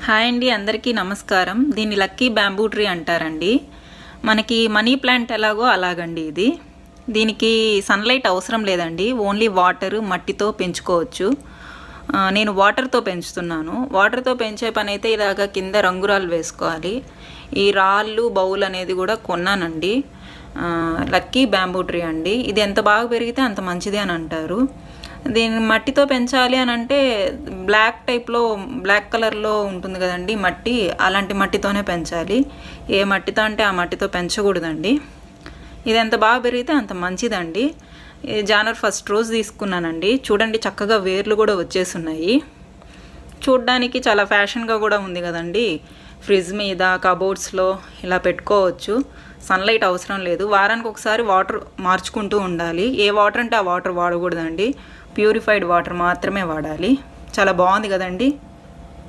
Hi అండి, అందరికీ నమస్కారం. దీన్ని లక్కీ బ్యాంబూ ట్రీ అంటారండి. మనకి మనీ ప్లాంట్ ఎలాగో అలాగండి ఇది. దీనికి సన్లైట్ అవసరం లేదండి, ఓన్లీ వాటర్ మట్టితో పెంచుకోవచ్చు. నేను వాటర్తో పెంచుతున్నాను. వాటర్తో పెంచే పని అయితే ఇలాగ కింద రంగురాలు వేసుకోవాలి. ఈ రాళ్ళు బౌల్ అనేది కూడా కొన్నానండి. లక్కీ బ్యాంబూ ట్రీ అండి. ఇది ఎంత బాగా పెరిగితే అంత మంచిది అని అంటారు. దీన్ని మట్టితో పెంచాలి అని అంటే బ్లాక్ కలర్లో ఉంటుంది కదండి మట్టి, అలాంటి మట్టితోనే పెంచాలి. ఏ మట్టితో అంటే ఆ మట్టితో పెంచకూడదండి. ఇది ఎంత బాగా పెరిగితే అంత మంచిదండి. జనవరి 1 రోజు తీసుకున్నానండి. చూడండి, చక్కగా వేర్లు కూడా వచ్చేస్తున్నాయి. చూడ్డానికి చాలా ఫ్యాషన్గా కూడా ఉంది కదండి. ఫ్రిడ్జ్ మీద, కబోర్డ్స్లో ఇలా పెట్టుకోవచ్చు. సన్లైట్ అవసరం లేదు. వారానికి ఒకసారి వాటర్ మార్చుకుంటూ ఉండాలి. ఏ వాటర్ అంటే ఆ వాటర్ వాడకూడదండి, ప్యూరిఫైడ్ వాటర్ మాత్రమే వాడాలి. చాలా బాగుంది కదండి.